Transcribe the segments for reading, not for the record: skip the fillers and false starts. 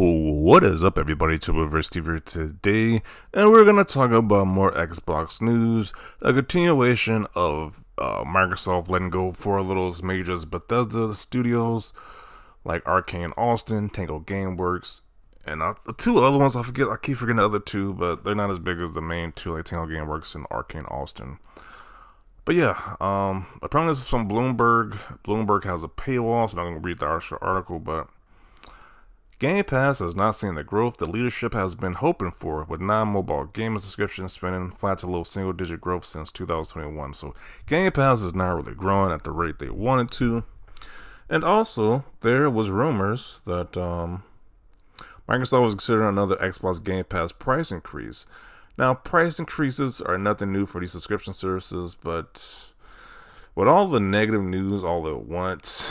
What is up, everybody? Turboverse TV here today, and we're gonna talk about more Xbox news, a continuation of Microsoft letting go four of those majors Bethesda studios like Arcane Austin, Tango Gameworks, and the two other ones I forget. I keep forgetting the other two, but they're not as big as the main two, like Tango Gameworks and Arcane Austin. But yeah, apparently this is from Bloomberg. Bloomberg has a paywall, so I'm not gonna read the actual article, but Game Pass has not seen the growth the leadership has been hoping for, with non-mobile gaming subscriptions spending flat to low single-digit growth since 2021. So Game Pass is not really growing at the rate they wanted to. And also, there was rumors that Microsoft was considering another Xbox Game Pass price increase. Now, price increases are nothing new for these subscription services, but with all the negative news all at once,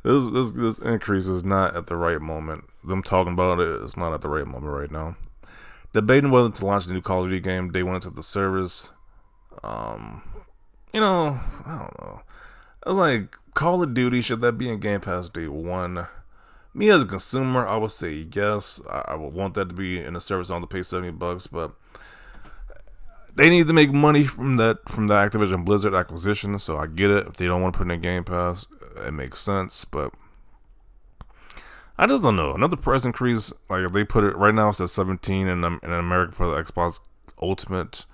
this increase is not at the right moment. Them talking about it is not at the right moment right now. Debating whether to launch the new Call of Duty game day one into the service. I don't know. I was like, Call of Duty, should that be in Game Pass day one? Me as a consumer, I would say yes. I would want that to be in the service on to pay $70, but they need to make money from the Activision Blizzard acquisition, so I get it. If they don't want to put it in Game Pass, it makes sense, but I just don't know. Another price increase, like if they put it right now, it's at 17 in America for the Xbox Ultimate.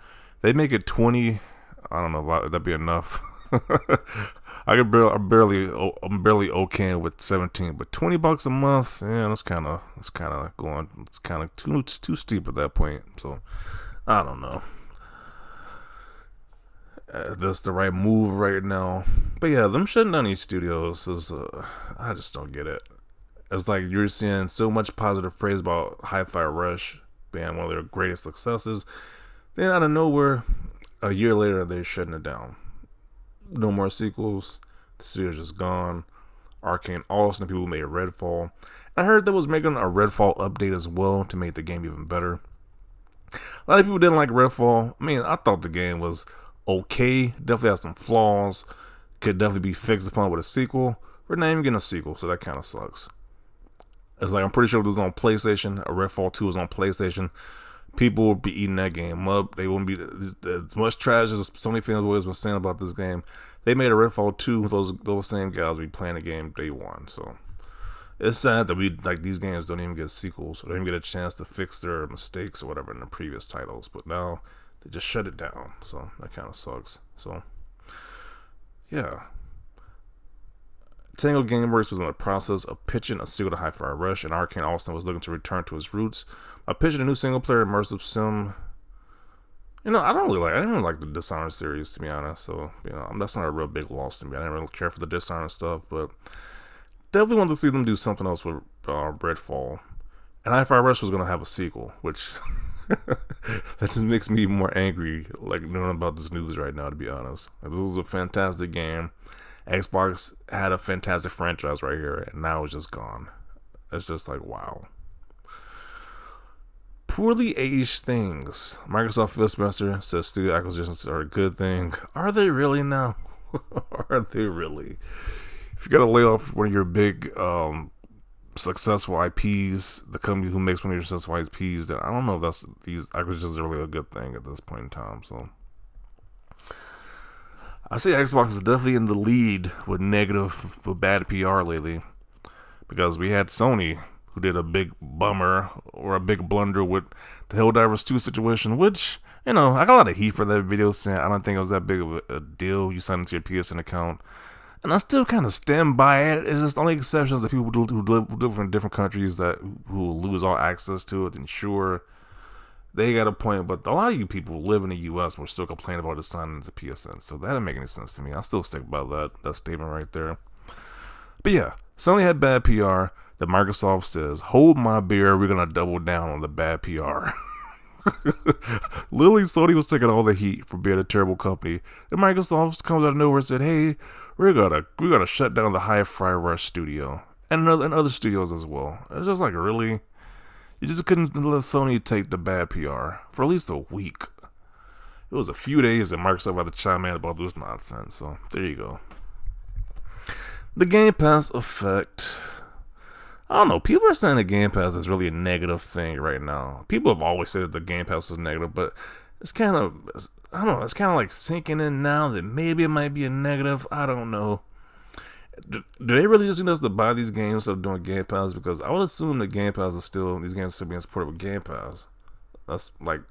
They make it 20. I don't know if that'd be enough. I'm barely okay with 17, but $20 a month, yeah, it's kind of too steep at that point. So I don't know. That's the right move right now. But yeah, them shutting down these studios is, I just don't get it. It's like you're seeing so much positive praise about Hi-Fi Rush being one of their greatest successes. Then out of nowhere, a year later, they're shutting it down. No more sequels. The studio's just gone. Arcane Austin, the people who made Redfall. I heard they was making a Redfall update as well to make the game even better. A lot of people didn't like Redfall. I mean, I thought the game was okay, definitely has some flaws, could definitely be fixed upon with a sequel. We're not even getting a sequel, so that kind of sucks. It's like, I'm pretty sure if this was on PlayStation, a Redfall 2 was on PlayStation, people would be eating that game up. They wouldn't be as much trash as Sony fans always been saying about this game. They made a Redfall 2 with those same guys would be playing the game day one. So it's sad that these games don't even get sequels, or they don't even get a chance to fix their mistakes or whatever in the previous titles. But now they just shut it down, so that kind of sucks. So yeah, Tango Gameworks was in the process of pitching a sequel to Hi-Fi Rush, and Arcane Austin was looking to return to its roots by pitching a new single-player immersive sim. I didn't really like the Dishonored series, to be honest. So that's not a real big loss to me. I didn't really care for the Dishonored stuff, but definitely wanted to see them do something else with Redfall. And Hi-Fi Rush was going to have a sequel, which that just makes me more angry, like, knowing about this news right now, to be honest. Like, this was a fantastic game. Xbox had a fantastic franchise right here, and now it's just gone. It's just like, wow. Poorly aged things. Microsoft Fieldmaster says studio acquisitions are a good thing. Are they really now? Are they really? If you got to lay off one of your big successful IPs, the company who makes one of your successful IPs, then I don't know if these acquisitions are really a good thing at this point in time. So I say Xbox is definitely in the lead with bad PR lately, because we had Sony, who did a big bummer or a big blunder with the Helldivers 2 situation, which, I got a lot of heat for that video saying I don't think it was that big of a deal. You signed into your PSN account. And I still kind of stand by it. It's just only exceptions that people who live in different countries who lose all access to it. And sure, they got a point. But a lot of you people who live in the U.S. will still complain about it signing into PSN. So that didn't make any sense to me. I still stick by that statement right there. But yeah, Sony had bad PR. That Microsoft says, hold my beer, we're going to double down on the bad PR. Literally, Sony was taking all the heat for being a terrible company. And Microsoft comes out of nowhere and said, hey, we're gonna shut down the Hi-Fi Rush studio and other studios as well. It's just like, really? You just couldn't let Sony take the bad PR for at least a week. It was a few days that Microsoft had to chime in about this nonsense. So there you go. The Game Pass effect. I don't know. People are saying the Game Pass is really a negative thing right now. People have always said that the Game Pass is negative, but it's kind of, I don't know, it's kind of like sinking in now that maybe it might be a negative. I don't know. Do they really just need us to buy these games instead of doing Game Pass? Because I would assume that Game Pass is still, these games are still being supported with Game Pass. That's like,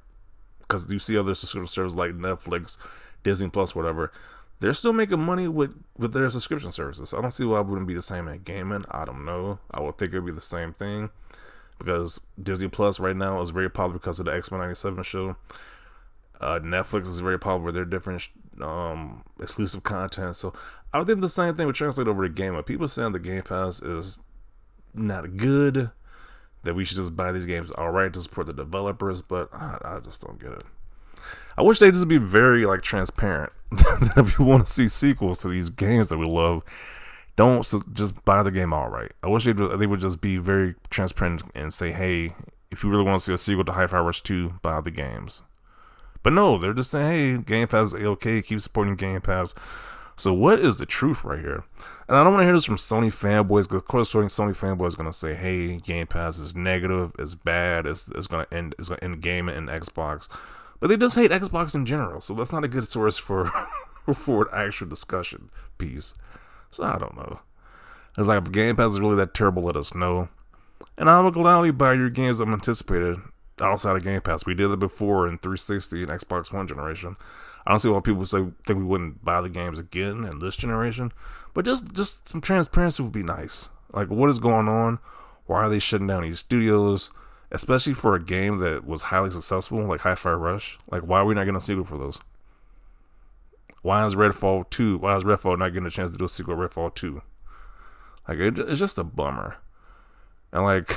because you see other sort of services like Netflix, Disney Plus, whatever. They're still making money with their subscription services. I don't see why it wouldn't be the same at gaming. I don't know. I would think it would be the same thing because Disney Plus right now is very popular because of the X-Men 97 show. Netflix is very popular with their different exclusive content. So I would think the same thing would translate over to gaming. People saying the Game Pass is not good, that we should just buy these games outright to support the developers, but I just don't get it. I wish they'd just be very like transparent. If you want to see sequels to these games that we love, don't just buy the game outright. I wish they would just be very transparent and say, hey, if you really want to see a sequel to Hi-Fi Rush 2, buy the games. But no, they're just saying, hey, Game Pass is okay, keep supporting Game Pass. So what is the truth right here? And I don't want to hear this from Sony fanboys, because of course Sony fanboys are going to say, hey, Game Pass is negative, it's bad, it's going to end gaming and Xbox. But they just hate Xbox in general, so that's not a good source for for an actual discussion piece. So I don't know. It's like, if Game Pass is really that terrible, let us know. And I will gladly buy your games I'm anticipated outside of Game Pass. We did it before in 360 and Xbox One generation. I don't see why people think we wouldn't buy the games again in this generation. But just some transparency would be nice. Like, what is going on? Why are they shutting down these studios? Especially for a game that was highly successful, like Hi-Fi Rush. Like, why are we not getting a sequel for those? Why is Redfall not getting a chance to do a sequel to Redfall 2? Like, it's just a bummer. And, like,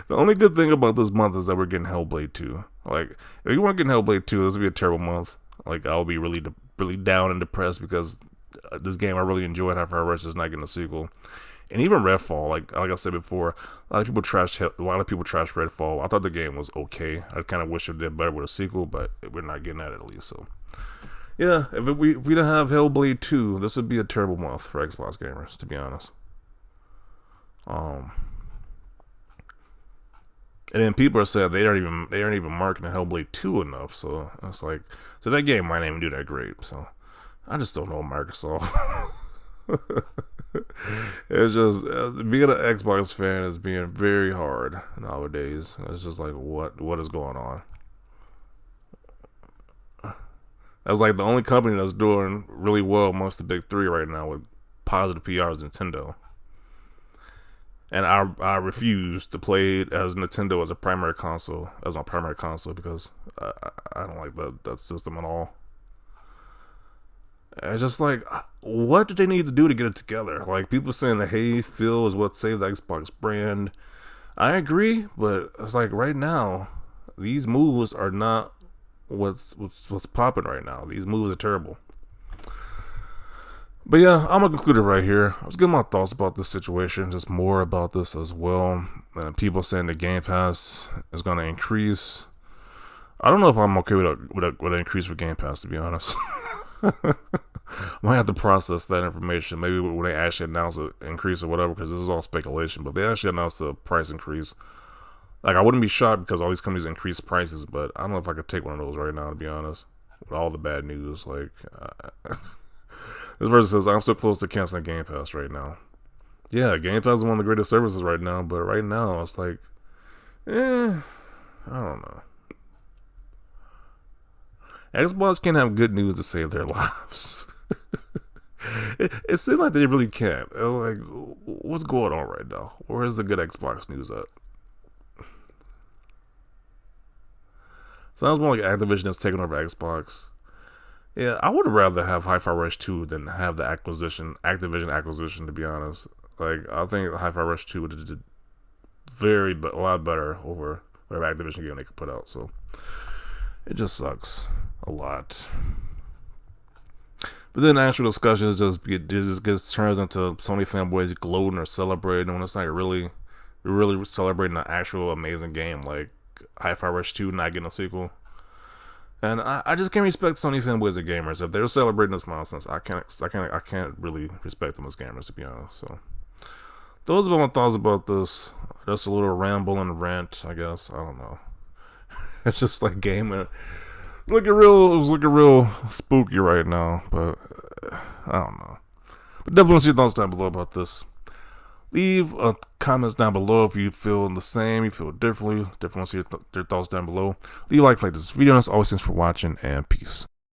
the only good thing about this month is that we're getting Hellblade 2. Like, if you weren't getting Hellblade 2, this would be a terrible month. Like, I'll be really down and depressed because this game I really enjoyed, Hi-Fi Rush, is not getting a sequel. And even Redfall, like I said before, a lot of people trashed Redfall. I thought the game was okay. I kind of wish it did better with a sequel, but we're not getting that at least. So, yeah, if we didn't have Hellblade 2, this would be a terrible month for Xbox gamers, to be honest. And then people are saying they aren't even marketing Hellblade 2 enough. So it's like, so that game might not even do that great. So I just don't know Microsoft. It's just being an Xbox fan is being very hard nowadays. It's just like, what is going on? That's like the only company that's doing really well amongst the big three right now with positive PR is Nintendo. And I refuse to play as Nintendo as my primary console because I don't like that system at all. It's just like, what do they need to do to get it together? Like, people saying that, hey, Phil is what saved the Xbox brand. I agree, but it's like, right now, these moves are not what's popping right now. These moves are terrible. But yeah, I'm gonna conclude it right here. I was giving my thoughts about this situation, just more about this as well. People saying the Game Pass is gonna increase. I don't know if I'm okay with an increase for Game Pass, to be honest. I might have to process that information. Maybe when they actually announce an increase or whatever, because this is all speculation. But if they actually announce a price increase, like, I wouldn't be shocked because all these companies increase prices. But I don't know if I could take one of those right now, to be honest. With all the bad news, like this person says, I'm so close to canceling Game Pass right now. Yeah, Game Pass is one of the greatest services right now. But right now, it's like, I don't know. Xbox can't have good news to save their lives. It seems like they really can't. Like, what's going on right now? Where's the good Xbox news at? Sounds more like Activision is taking over Xbox. Yeah, I would rather have Hi-Fi Rush 2 than have the Activision acquisition, to be honest. Like, I think Hi-Fi Rush 2 would have did a lot better over whatever Activision game they could put out. So it just sucks a lot. But then actual discussions just gets turns into Sony fanboys gloating or celebrating when it's like really celebrating an actual amazing game like Hi-Fi Rush 2 not getting a sequel. And I just can't respect Sony fanboys as gamers. If they're celebrating this nonsense, I can't really respect them as gamers, to be honest. So those are my thoughts about this. Just a little ramble and rant, I guess. I don't know. It's just like gaming. It was looking real spooky right now, but I don't know. But definitely want to see your thoughts down below about this. Leave comments down below if you feel the same, you feel differently. Definitely want to see your thoughts down below. Leave a like this video, and as always, thanks for watching, and peace.